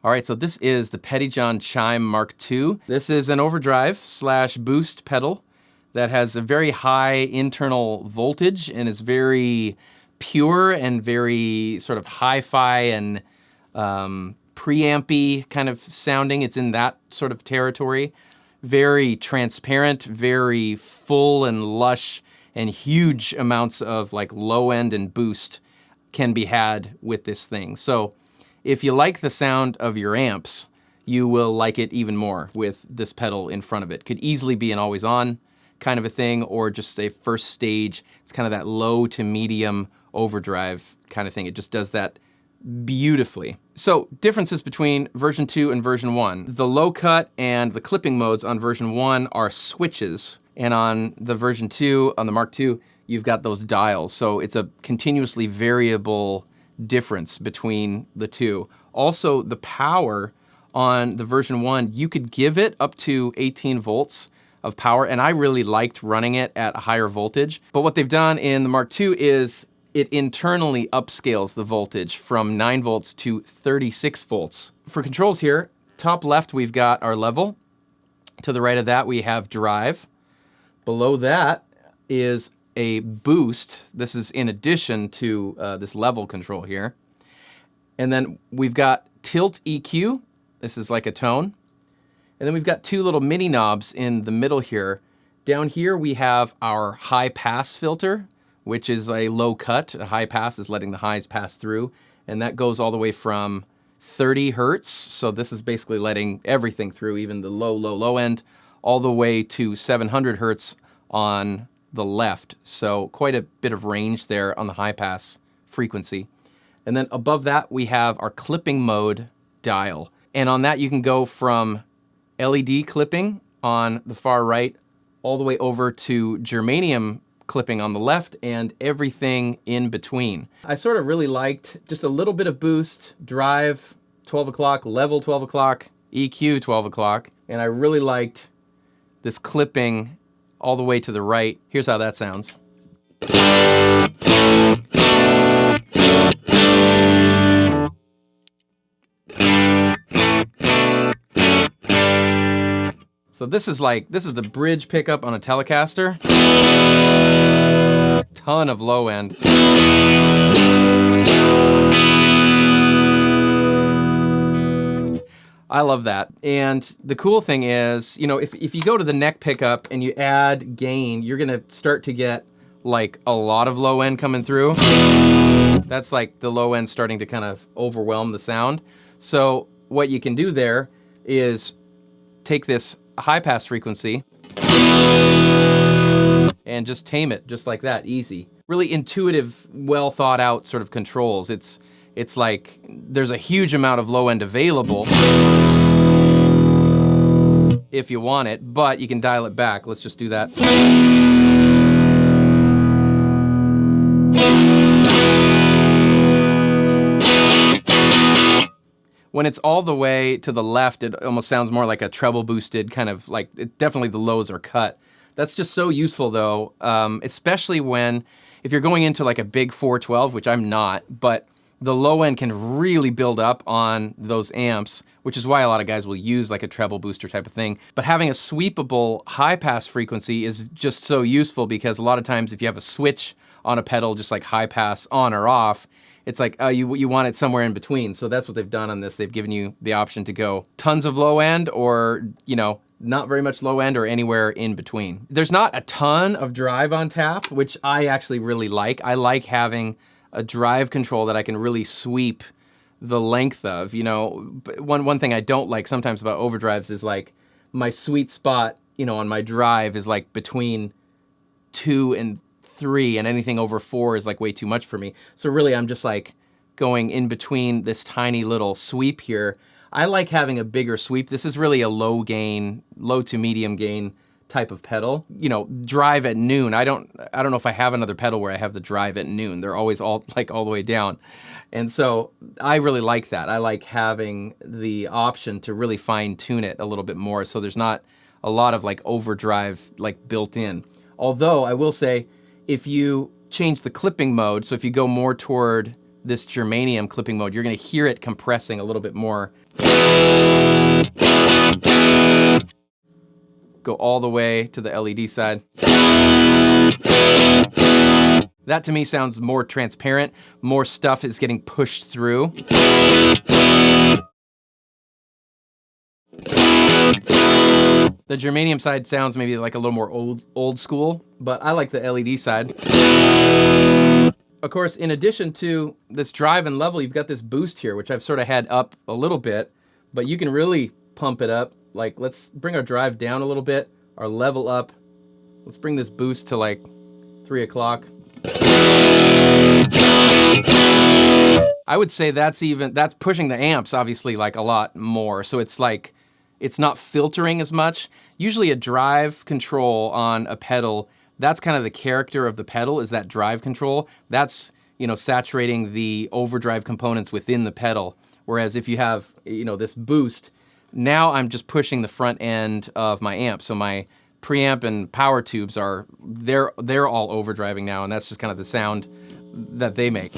All right, so this is the Pettyjohn Chime MKII. This is an overdrive / boost pedal that has a very high internal voltage and is very pure and very sort of hi-fi and preampy kind of sounding. It's in that sort of territory. Very transparent, very full and lush, and huge amounts of like low end and boost can be had with this thing. So if you like the sound of your amps, you will like it even more with this pedal in front of it. Could easily be an always on kind of a thing, or just a first stage. It's kind of that low to medium overdrive kind of thing. It just does that beautifully. So differences between version 2 and version 1. The low cut and the clipping modes on version 1 are switches, and on the version 2, on the Mark II, you've got those dials. So it's a continuously variable difference between the two. Also, the power on the version 1, you could give it up to 18 volts of power, and I really liked running it at a higher voltage. But what they've done in the Mark II is it internally upscales the voltage from 9 volts to 36 volts. For controls here, top left we've got our level. To the right of that we have drive. Below that is a boost. This is in addition to this level control here. And then we've got tilt EQ. This is like a tone. And then we've got two little mini knobs in the middle here. Down here we have our high pass filter, which is a low cut. A high pass is letting the highs pass through. And that goes all the way from 30 hertz. So this is basically letting everything through, even the low end, all the way to 700 hertz on the left. So quite a bit of range there on the high pass frequency. And then above that we have our clipping mode dial. And on that you can go from LED clipping on the far right all the way over to germanium clipping on the left and everything in between. I sort of really liked just a little bit of boost, drive 12 o'clock, level 12 o'clock, EQ 12 o'clock, and I really liked this clipping all the way to the right. Here's how that sounds. So this is the bridge pickup on a Telecaster. Ton of low end. I love that. And the cool thing is, you know, if you go to the neck pickup and you add gain, you're gonna start to get like a lot of low end coming through. That's like the low end starting to kind of overwhelm the sound. So what you can do there is take this high pass frequency and just tame it just like that, easy. Really intuitive, well thought out sort of controls. It's like there's a huge amount of low end available if you want it, but you can dial it back. Let's just do that. When it's all the way to the left, it almost sounds more like a treble boosted kind of like, definitely the lows are cut. That's just so useful though, especially if you're going into like a big 412, which I'm not, but the low end can really build up on those amps, which is why a lot of guys will use like a treble booster type of thing. But having a sweepable high pass frequency is just so useful, because a lot of times if you have a switch on a pedal, just like high pass on or off, it's like you want it somewhere in between. So that's what they've done on this. They've given you the option to go tons of low end, or, you know, not very much low end, or anywhere in between. There's not a ton of drive on tap, which I actually really like. I like having a drive control that I can really sweep the length of. You know, one thing I don't like sometimes about overdrives is like my sweet spot, you know, on my drive is like between 2 and 3, and anything over 4 is like way too much for me. So really I'm just like going in between this tiny little sweep here. I like having a bigger sweep. This is really a low gain, low to medium gain type of pedal. You know, drive at noon. I don't know if I have another pedal where I have the drive at noon. They're always all the way down. And so I really like that. I like having the option to really fine tune it a little bit more, so there's not a lot of like overdrive like built in. Although I will say, if you change the clipping mode, so if you go more toward this germanium clipping mode, you're going to hear it compressing a little bit more. Go all the way to the LED side. That to me sounds more transparent, more stuff is getting pushed through. The germanium side sounds maybe like a little more old school, but I like the LED side. Of course, in addition to this drive and level, you've got this boost here, which I've sort of had up a little bit, but you can really pump it up. Like, let's bring our drive down a little bit, our level up. Let's bring this boost to like 3 o'clock. I would say that's pushing the amps obviously like a lot more. So it's like, it's not filtering as much. Usually a drive control on a pedal, that's kind of the character of the pedal, is that drive control. That's, you know, saturating the overdrive components within the pedal. Whereas if you have, you know, this boost, now I'm just pushing the front end of my amp. So my preamp and power tubes are, they're all overdriving now, and that's just kind of the sound that they make.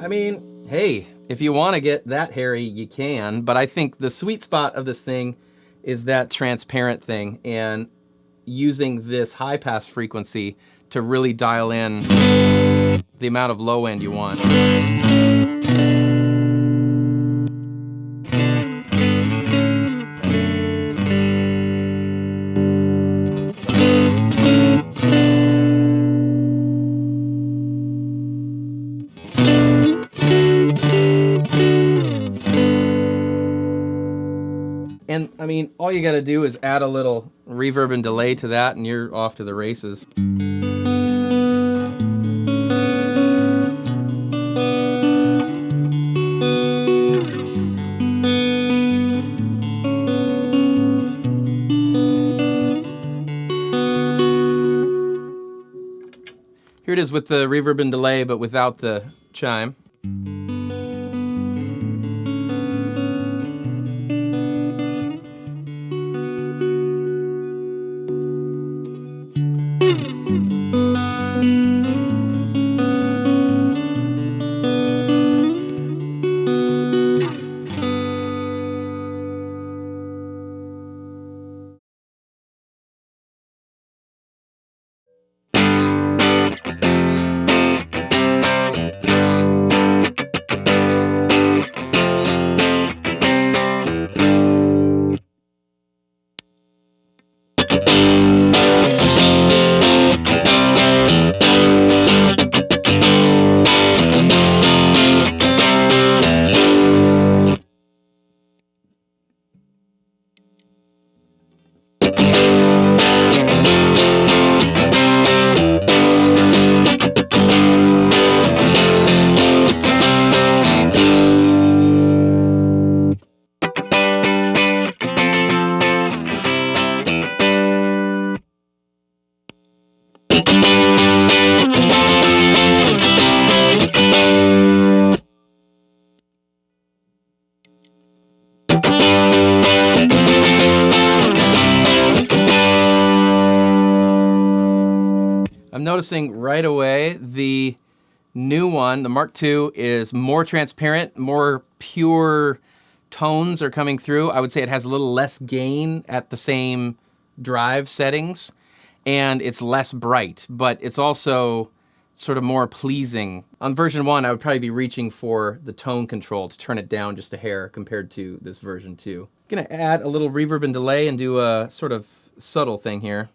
I mean, hey, if you want to get that hairy, you can, but I think the sweet spot of this thing is that transparent thing, and using this high pass frequency to really dial in the amount of low end you want. And I mean, all you gotta do is add a little reverb and delay to that and you're off to the races. Here it is with the reverb and delay, but without the chime. I'm noticing right away the new one, the Mark II, is more transparent, more pure tones are coming through. I would say it has a little less gain at the same drive settings, and it's less bright, but it's also sort of more pleasing. On version 1, I would probably be reaching for the tone control to turn it down just a hair compared to this version 2. Gonna add a little reverb and delay and do a sort of subtle thing here.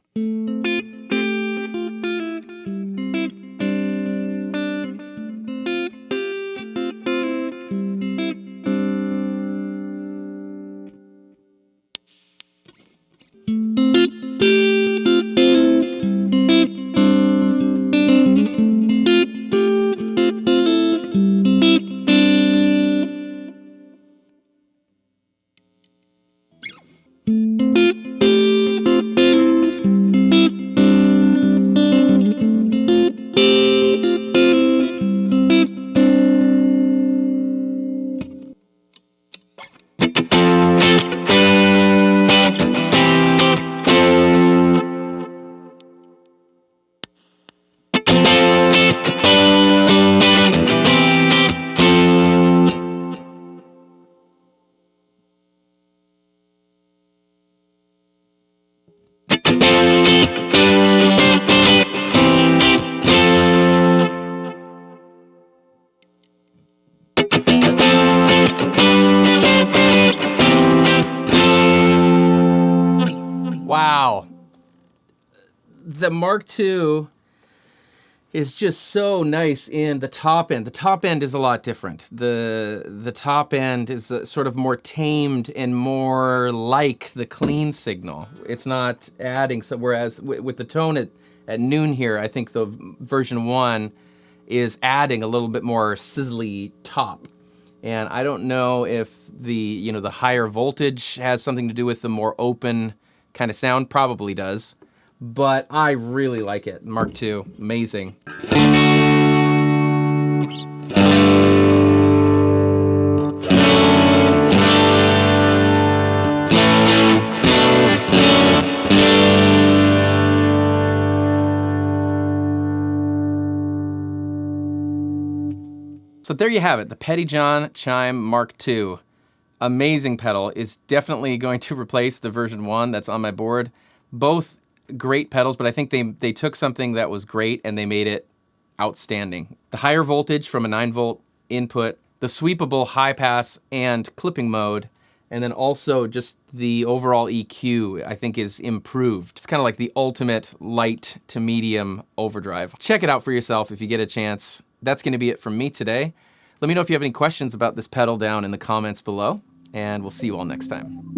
the Mark II is just so nice in the top end. The top end is a lot different. The top end is sort of more tamed and more like the clean signal. It's not adding, so whereas with the tone at noon here, I think the version 1 is adding a little bit more sizzly top. And I don't know if the higher voltage has something to do with the more open kind of sound. Probably does. But I really like it. Mark II, amazing. So there you have it, the Pettyjohn Chime Mark II. Amazing pedal. Is definitely going to replace the version 1 that's on my board. Both great pedals, but I think they took something that was great and they made it outstanding. The higher voltage from a 9-volt input, the sweepable high pass and clipping mode, and then also just the overall EQ, I think, is improved. It's kind of like the ultimate light to medium overdrive. Check it out for yourself if you get a chance. That's going to be it from me today. Let me know if you have any questions about this pedal down in the comments below, and we'll see you all next time.